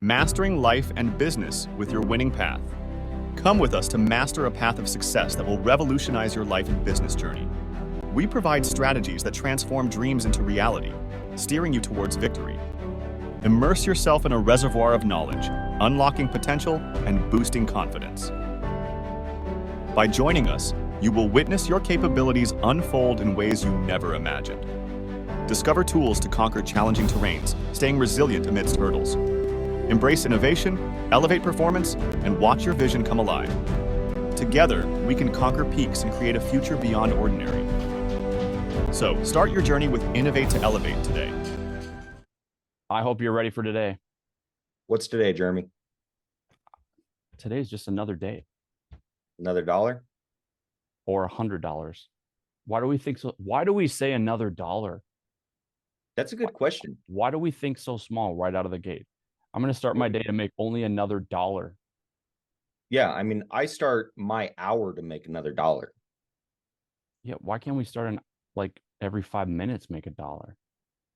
Mastering life and business with your winning path. Come with us to master a path of success that will revolutionize your life and business journey. We provide strategies that transform dreams into reality, steering you towards victory. Immerse yourself in a reservoir of knowledge, unlocking potential and boosting confidence. By joining us, you will witness your capabilities unfold in ways you never imagined. Discover tools to conquer challenging terrains, staying resilient amidst hurdles. Embrace innovation, elevate performance, and watch your vision come alive. Together, we can conquer peaks and create a future beyond ordinary. So, start your journey with Innovate to Elevate today. I hope you're ready for today. What's today, Jeremy? Today's just another day. Another dollar? Or $100. Why do we think so? Why do we say another dollar? That's a good question. Why do we think so small right out of the gate? I'm going to start my day to make only another dollar. Yeah, I mean, I start my hour to make another dollar. Yeah, why can't we start in like every 5 minutes make $1?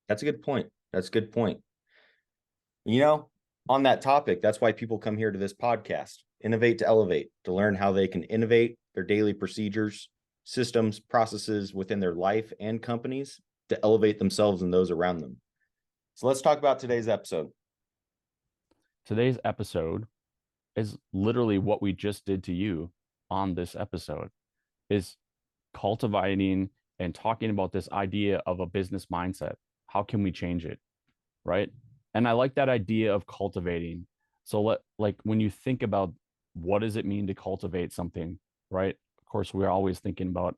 That's a good point. That's a good point. You know, on that topic, that's why people come here to this podcast, Innovate to Elevate, to learn how they can innovate their daily procedures, systems, processes within their life and companies to elevate themselves and those around them. So let's talk about today's episode. Today's episode is literally what we just did to you on this episode, is cultivating and talking about this idea of a business mindset. How can we change it? Right. And I like that idea of cultivating. So like when you think about what does it mean to cultivate something, right? Of course, we're always thinking about,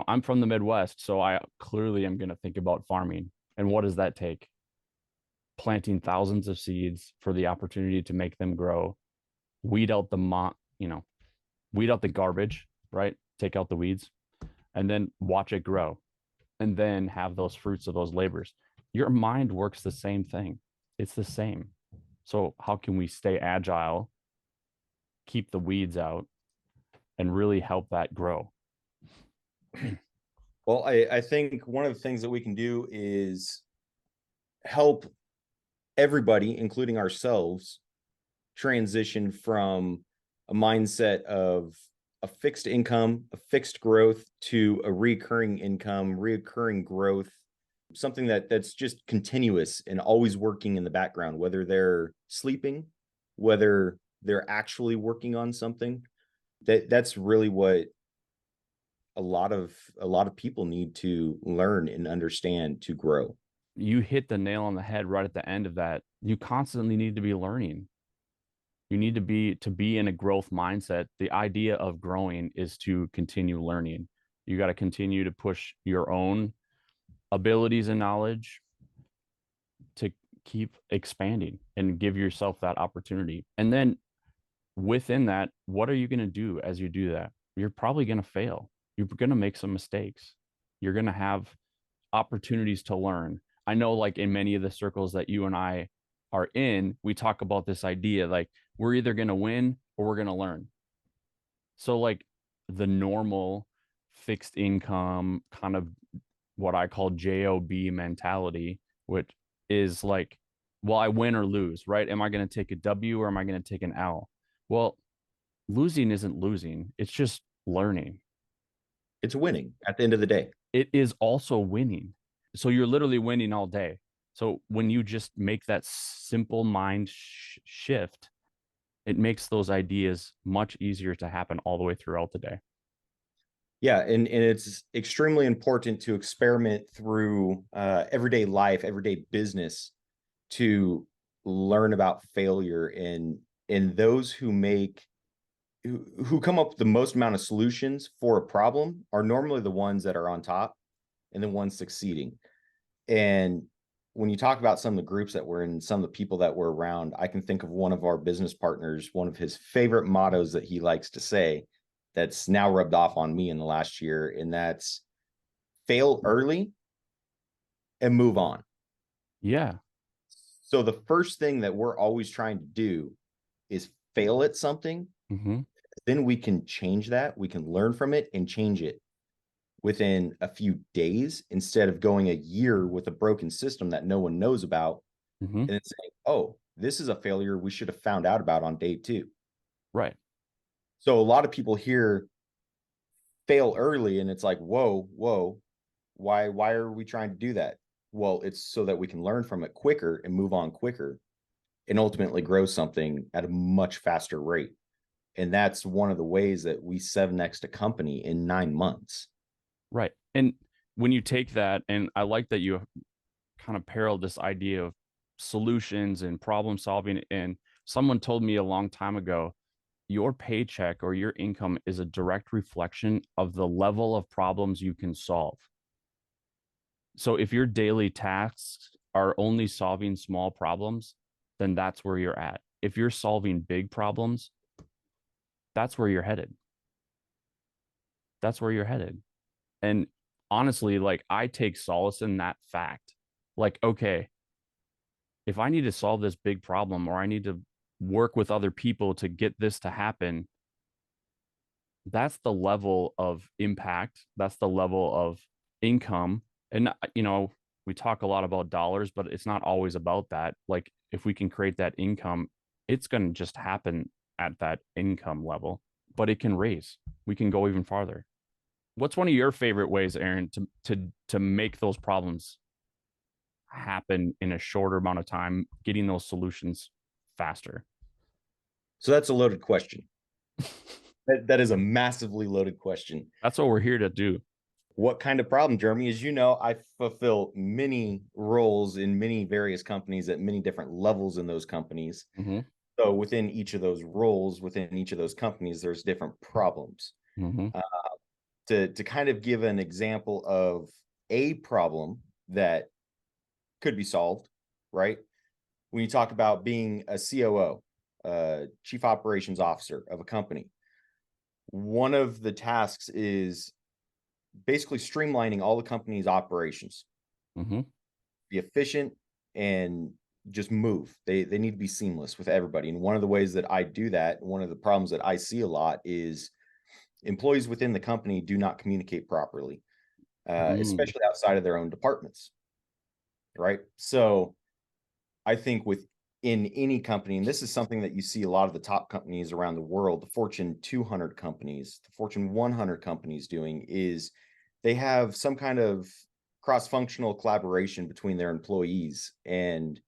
I'm from the Midwest, so I clearly am going to think about farming. And what does that take? Planting thousands of seeds for the opportunity to make them grow, weed out the garbage, right? Take out the weeds, and then watch it grow, and then have those fruits of those labors. Your mind works the same thing. It's the same. So how can we stay agile, keep the weeds out, and really help that grow? Well, I think one of the things that we can do is help everybody, including ourselves, transition from a mindset of a fixed income, a fixed growth, to a recurring income, recurring growth, something that's just continuous and always working in the background, whether they're sleeping, whether they're actually working on something. That's really what a lot of people need to learn and understand to grow. You hit the nail on the head right at the end of that. You constantly need to be learning. You need to be in a growth mindset. The idea of growing is to continue learning. You got to continue to push your own abilities and knowledge to keep expanding and give yourself that opportunity. And then within that, what are you going to do as you do that? You're probably going to fail. You're going to make some mistakes. You're going to have opportunities to learn. I know, like in many of the circles that you and I are in, we talk about this idea, like we're either going to win or we're going to learn. So like the normal fixed income kind of what I call JOB mentality, which is like, well, I win or lose, right? Am I going to take a W or am I going to take an L? Well, losing isn't losing. It's just learning. It's winning at the end of the day. It is also winning. So you're literally winning all day. So when you just make that simple mind shift, it makes those ideas much easier to happen all the way throughout the day. Yeah, and it's extremely important to experiment through everyday life, everyday business, to learn about failure. And those who come up with the most amount of solutions for a problem are normally the ones that are on top and the ones succeeding. And when you talk about some of the groups that we're in, some of the people that we're around, I can think of one of our business partners, one of his favorite mottos that he likes to say, that's now rubbed off on me in the last year, and that's fail early and move on. Yeah. So the first thing that we're always trying to do is fail at something. Mm-hmm. Then we can change that. We can learn from it and change it within a few days, instead of going a year with a broken system that no one knows about, Mm-hmm. and then saying, oh, this is a failure we should have found out about on day 2. Right. So a lot of people here fail early, and it's like, whoa, why are we trying to do that? Well, it's so that we can learn from it quicker and move on quicker and ultimately grow something at a much faster rate. And that's one of the ways that we 7x a company in 9 months. Right. And when you take that, and I like that you kind of parallel this idea of solutions and problem solving. And someone told me a long time ago, your paycheck or your income is a direct reflection of the level of problems you can solve. So if your daily tasks are only solving small problems, then that's where you're at. If you're solving big problems, that's where you're headed. That's where you're headed. And honestly, like, I take solace in that fact. Like, okay, if I need to solve this big problem, or I need to work with other people to get this to happen, that's the level of impact. That's the level of income. And, we talk a lot about dollars, but it's not always about that. Like, if we can create that income, it's going to just happen at that income level, but it can raise. We can go even farther. What's one of your favorite ways, Aaron, to make those problems happen in a shorter amount of time, getting those solutions faster? So that's a loaded question. That is a massively loaded question. That's what we're here to do. What kind of problem, Jeremy? As you know, I fulfill many roles in many various companies at many different levels in those companies. Mm-hmm. So within each of those roles, within each of those companies, there's different problems. Mm-hmm. To kind of give an example of a problem that could be solved, right? When you talk about being a COO, Chief Operations Officer of a company, one of the tasks is basically streamlining all the company's operations, Mm-hmm. be efficient, and just move. They need to be seamless with everybody. And one of the ways that I do that, one of the problems that I see a lot, is employees within the company do not communicate properly, especially outside of their own departments, right? So I think within any company, and this is something that you see a lot of the top companies around the world, the Fortune 200 companies, the Fortune 100 companies doing, is they have some kind of cross-functional collaboration between their employees. And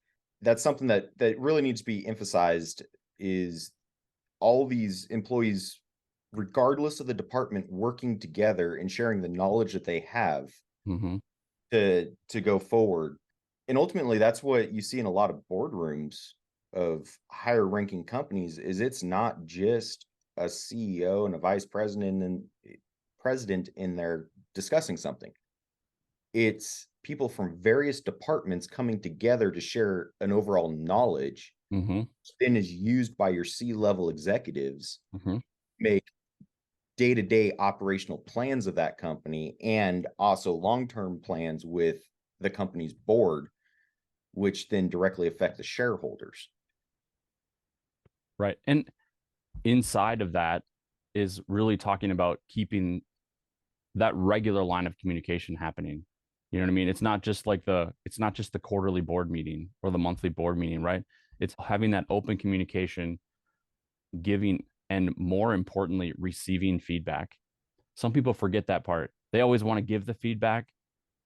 that's something that really needs to be emphasized, is all these employees, regardless of the department, working together and sharing the knowledge that they have Mm-hmm. to go forward. And ultimately, that's what you see in a lot of boardrooms of higher ranking companies, is it's not just a CEO and a vice president and president in there discussing something. It's people from various departments coming together to share an overall knowledge, Mm-hmm. then is used by your C-level executives, Mm-hmm. make day-to-day operational plans of that company, and also long-term plans with the company's board, which then directly affect the shareholders. Right. And inside of that is really talking about keeping that regular line of communication happening. You know what I mean? It's not just the quarterly board meeting or the monthly board meeting, right? It's having that open communication, giving, and more importantly, receiving feedback. Some people forget that part. They always want to give the feedback,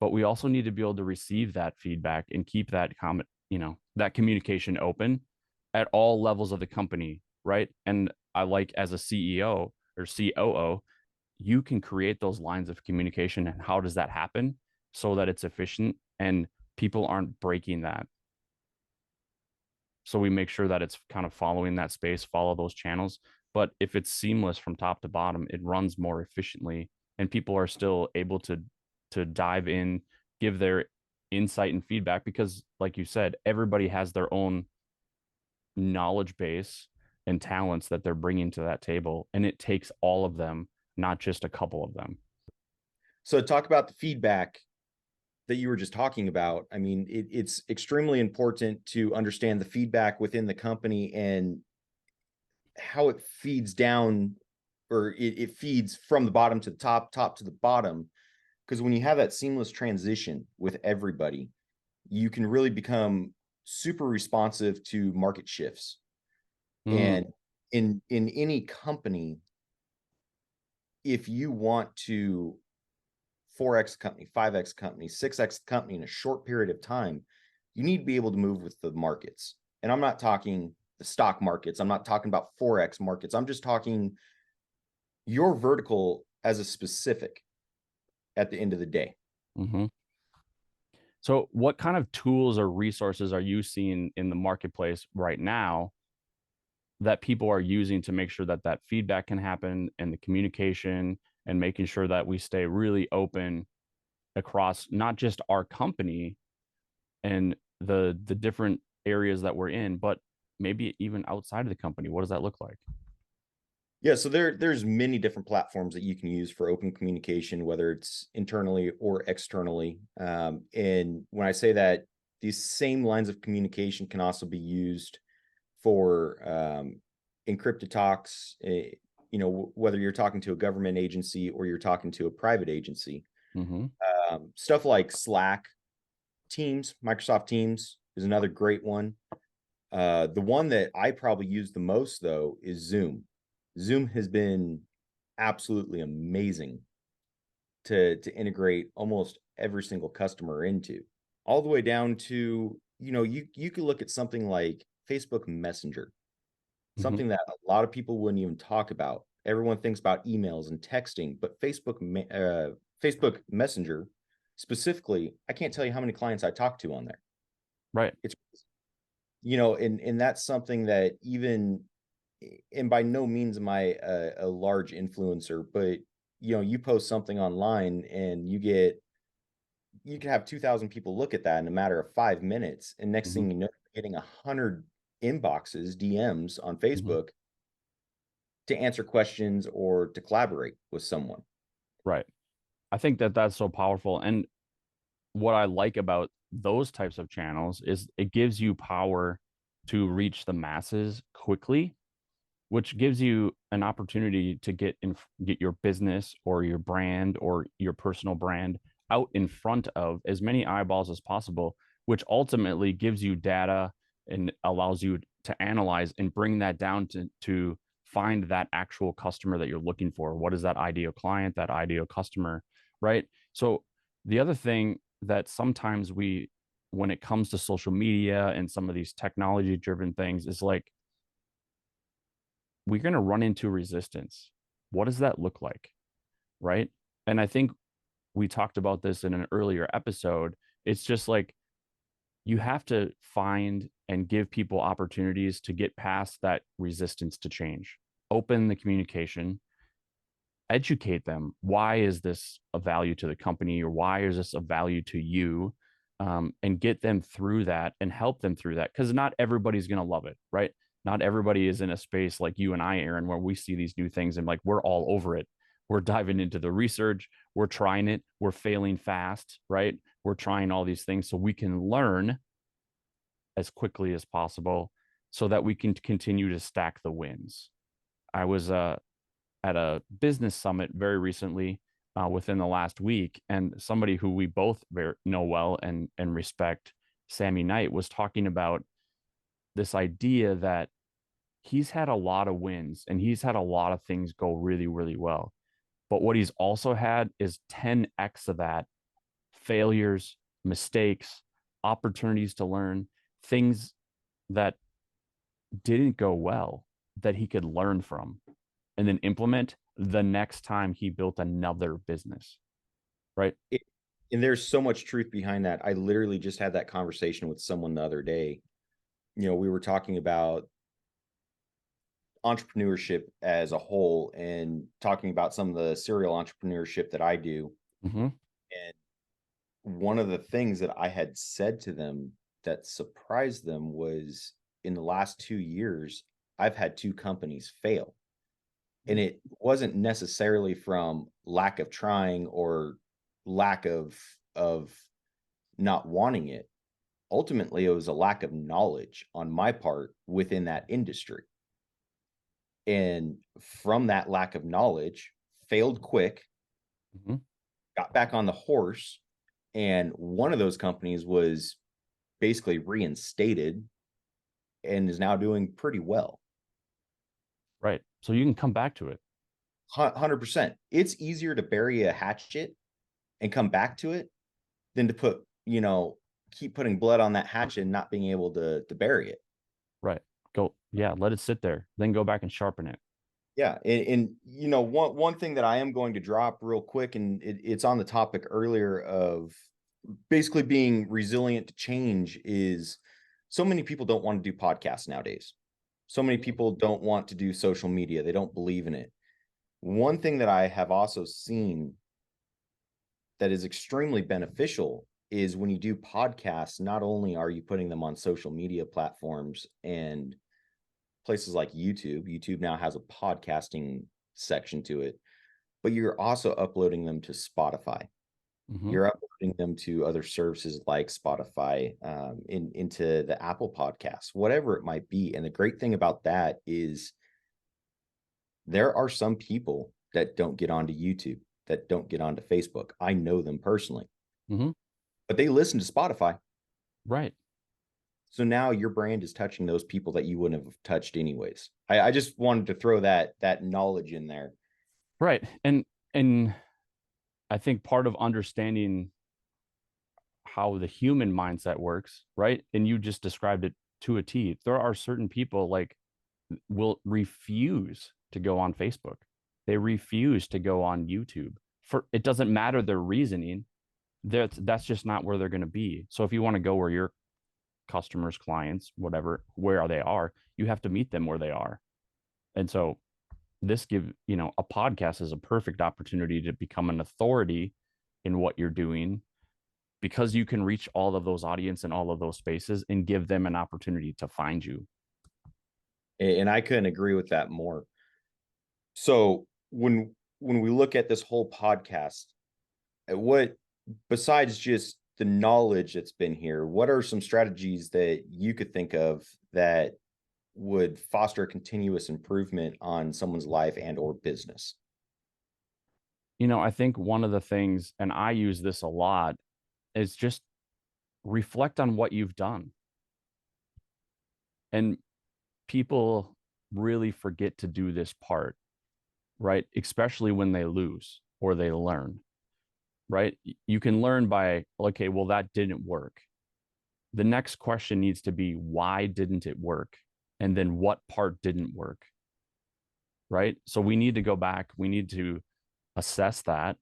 but we also need to be able to receive that feedback and keep that that communication open at all levels of the company, right? And I like, as a CEO or COO, you can create those lines of communication. And how does that happen? So that it's efficient and people aren't breaking that. So we make sure that it's kind of following that space, follow those channels. But if it's seamless from top to bottom, it runs more efficiently, and people are still able to dive in, give their insight and feedback, because, like you said, everybody has their own knowledge base and talents that they're bringing to that table, and it takes all of them, not just a couple of them. So talk about the feedback that you were just talking about. I mean, it's extremely important to understand the feedback within the company and how it feeds down, or it feeds from the bottom to the top to the bottom. Because when you have that seamless transition with everybody, you can really become super responsive to market shifts. Mm, And in any company, if you want to 4x company, 5x company, 6x company in a short period of time, you need to be able to move with the markets. And I'm not talking the stock markets. I'm not talking about 4x markets. I'm just talking your vertical as a specific at the end of the day. hmm So, what kind of tools or resources are you seeing in the marketplace right now that people are using to make sure that that feedback can happen and the communication and making sure that we stay really open across not just our company and the different areas that we're in, but maybe even outside of the company? What does that look like? Yeah, so there's many different platforms that you can use for open communication, whether it's internally or externally. And when I say that, these same lines of communication can also be used for encrypted talks. Whether you're talking to a government agency or you're talking to a private agency. Mm-hmm. Stuff like Slack, Teams, Microsoft Teams is another great one. The one that I probably use the most, though, is Zoom. Zoom has been absolutely amazing to integrate almost every single customer into, all the way down to, you could look at something like Facebook Messenger, Mm-hmm. something that a lot of people wouldn't even talk about. Everyone thinks about emails and texting, but Facebook Messenger specifically, I can't tell you how many clients I talk to on there. Right. It's, and that's something that even, and by no means am I a large influencer, but you post something online and you can have 2,000 people look at that in a matter of 5 minutes, and next Mm-hmm. thing you know, you're getting 100 inboxes, DMs on Mm-hmm. Facebook to answer questions or to collaborate with someone. Right. I think that that's so powerful. And what I like about those types of channels is it gives you power to reach the masses quickly, which gives you an opportunity to get your business or your brand or your personal brand out in front of as many eyeballs as possible, which ultimately gives you data and allows you to analyze and bring that down to find that actual customer that you're looking for. What is that ideal client, that ideal customer, right? So the other thing that sometimes when it comes to social media and some of these technology driven things, is like, we're going to run into resistance. What does that look like? Right. And I think we talked about this in an earlier episode. It's just like you have to find and give people opportunities to get past that resistance to change, open the communication, educate them. Why is this a value to the company, or why is this a value to you? And get them through that and help them through that, because not everybody's going to love it, right? Not everybody is in a space like you and I, Aaron, where we see these new things and like we're all over it. We're diving into the research, we're trying it, we're failing fast, right? We're trying all these things so we can learn as quickly as possible so that we can continue to stack the wins. I was at a business summit very recently, within the last week, and somebody who we both know well and respect, Sammy Knight, was talking about this idea that he's had a lot of wins and he's had a lot of things go really, really well. But what he's also had is 10x of that: failures, mistakes, opportunities to learn, things that didn't go well that he could learn from and then implement the next time he built another business. Right. And there's so much truth behind that. I literally just had that conversation with someone the other day. We were talking about entrepreneurship as a whole and talking about some of the serial entrepreneurship that I do. Mm-hmm. And one of the things that I had said to them that surprised them was, in the last 2 years, I've had two companies fail. And it wasn't necessarily from lack of trying or lack of not wanting it. Ultimately, it was a lack of knowledge on my part within that industry. And from that lack of knowledge, failed quick, Mm-hmm. got back on the horse. And one of those companies was basically reinstated and is now doing pretty well. Right. So you can come back to it. 100%. It's easier to bury a hatchet and come back to it than to put, keep putting blood on that hatchet and not being able to bury it. Right. Let it sit there, then go back and sharpen it. Yeah. And one thing that I am going to drop real quick, and it's on the topic earlier of basically being resilient to change, is so many people don't want to do podcasts nowadays. So many people don't want to do social media. They don't believe in it. One thing that I have also seen that is extremely beneficial is when you do podcasts, not only are you putting them on social media platforms and places like YouTube. YouTube now has a podcasting section to it, but you're also uploading them to Spotify. Mm-hmm. You're uploading them to other services like Spotify, into the Apple Podcasts, whatever it might be. And the great thing about that is there are some people that don't get onto YouTube, that don't get onto Facebook. I know them personally, Mm-hmm. but they listen to Spotify. Right. So now your brand is touching those people that you wouldn't have touched anyways. I just wanted to throw that knowledge in there. Right. And I think part of understanding how the human mindset works, right? And you just described it to a T. There are certain people like will refuse to go on Facebook. They refuse to go on YouTube. For it doesn't matter their reasoning. That's just not where they're going to be. So if you want to go where your customers, clients, whatever, where they are, you have to meet them where they are. And so a podcast is a perfect opportunity to become an authority in what you're doing, because you can reach all of those audience in all of those spaces and give them an opportunity to find you. And I couldn't agree with that more. So when we look at this whole podcast, what, besides just the knowledge that's been here, what are some strategies that you could think of that would foster continuous improvement on someone's life and or business? I think one of the things, and I use this a lot, is just reflect on what you've done. And people really forget to do this part, right? Especially when they lose or they learn, right? You can learn by, okay, well, that didn't work. The next question needs to be, why didn't it work? And then what part didn't work, right? So we need to go back. We need to assess that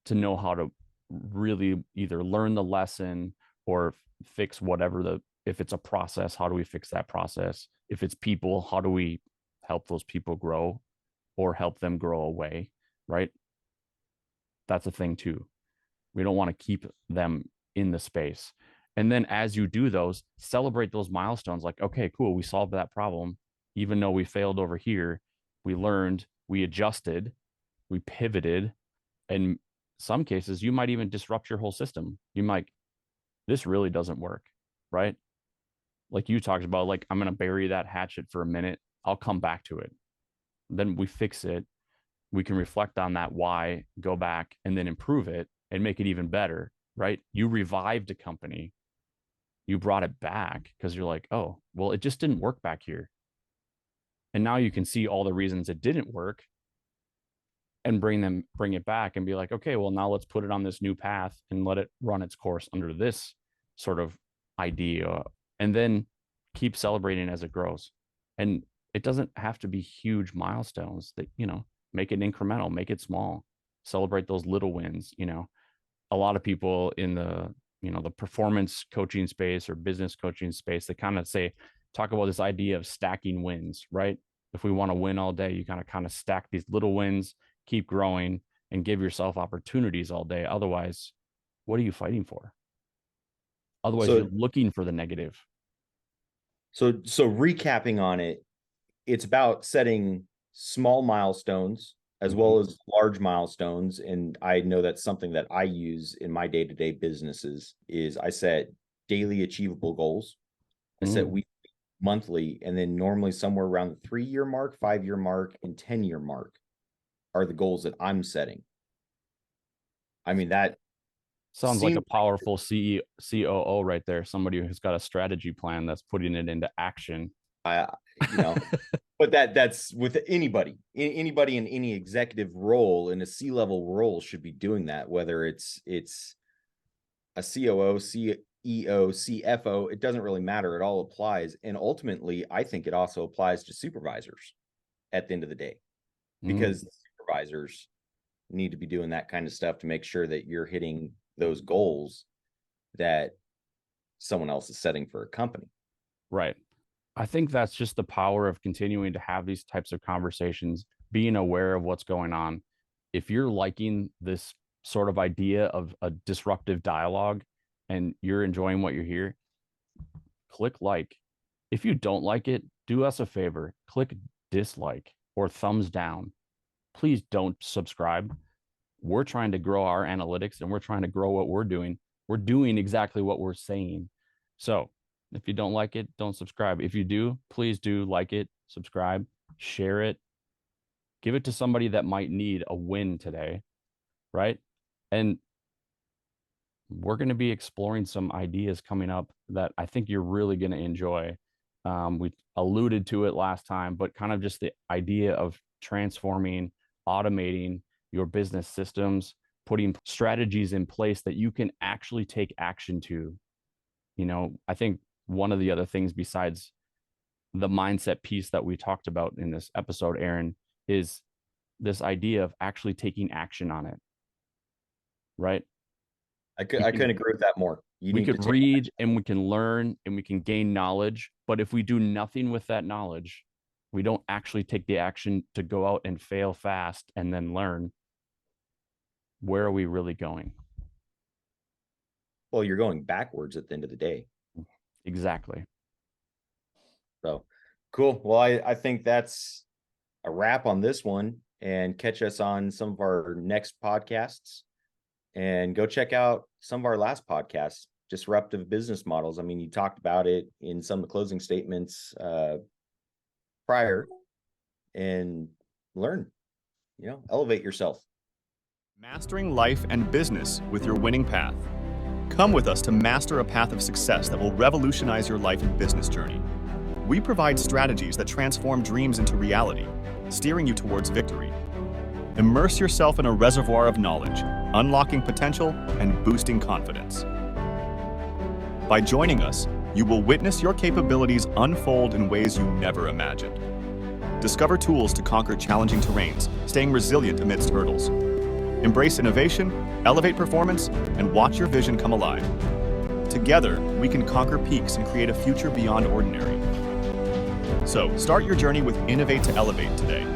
to know how to really either learn the lesson or fix whatever if it's a process, how do we fix that process? If it's people, how do we help those people grow or help them grow away, right? That's a thing too. We don't want to keep them in the space. And then as you do those, celebrate those milestones like, okay, cool, we solved that problem. Even though we failed over here, we learned, we adjusted, we pivoted. In some cases, you might even disrupt your whole system. You might, this really doesn't work, right? Like you talked about, like, I'm going to bury that hatchet for a minute. I'll come back to it. Then we fix it. We can reflect on that why, go back and then improve it and make it even better, right? You revived a company. You brought it back because you're like, oh, well, it just didn't work back here. And now you can see all the reasons it didn't work and bring it back and be like, okay, well, now let's put it on this new path and let it run its course under this sort of idea, and then keep celebrating as it grows. And it doesn't have to be huge milestones. That, make it incremental, make it small, celebrate those little wins. A lot of people in the performance coaching space or business coaching space, they kind of talk about this idea of stacking wins, right? If we want to win all day, you kind of stack these little wins, keep growing, and give yourself opportunities all day. Otherwise, what are you fighting for? Otherwise, you're looking for the negative. So recapping on it, it's about setting small milestones as well as large milestones. And I know that's something that I use in my day-to-day businesses is I set daily achievable goals. I set weekly, monthly, and then normally somewhere around the 3-year mark, 5-year mark, and 10-year mark are the goals that I'm setting. I mean, Sounds like a seems powerful COO right there. Somebody who's got a strategy plan that's putting it into action. you know, but that's with anybody in any executive role, in a C-level role, should be doing that, whether it's a COO, CEO, CFO. It doesn't really matter. It all applies. And ultimately, I think it also applies to supervisors at the end of the day, because the supervisors need to be doing that kind of stuff to make sure that you're hitting those goals that someone else is setting for a company. Right. I think that's just the power of continuing to have these types of conversations, being aware of what's going on. If you're liking this sort of idea of a disruptive dialogue and you're enjoying what you hear, click like. If you don't like it, do us a favor, click dislike or thumbs down. Please don't subscribe. We're trying to grow our analytics and we're trying to grow what we're doing. We're doing exactly what we're saying. So if you don't like it, don't subscribe. If you do, please do like it, subscribe, share it, give it to somebody that might need a win today, right? And we're going to be exploring some ideas coming up that I think you're really going to enjoy. We alluded to it last time, but kind of just the idea of transforming, automating your business systems, putting strategies in place that you can actually take action to. You know, I think one of the other things besides the mindset piece that we talked about in this episode, Aaron, is this idea of actually taking action on it. Right? I couldn't agree with that more. We could read and we can learn and we can gain knowledge, but if we do nothing with that knowledge, we don't actually take the action to go out and fail fast and then learn, where are we really going? Well, you're going backwards at the end of the day. Exactly. So cool. Well, I think that's a wrap on this one, and catch us on some of our next podcasts, and go check out some of our last podcasts, disruptive business models. I mean, you talked about it in some of the closing statements prior, and learn, elevate yourself. Mastering life and business with your winning path. Come with us to master a path of success that will revolutionize your life and business journey. We provide strategies that transform dreams into reality, steering you towards victory. Immerse yourself in a reservoir of knowledge, unlocking potential and boosting confidence. By joining us, you will witness your capabilities unfold in ways you never imagined. Discover tools to conquer challenging terrains, staying resilient amidst hurdles. Embrace innovation, elevate performance, and watch your vision come alive. Together, we can conquer peaks and create a future beyond ordinary. So, start your journey with Innovate to Elevate today.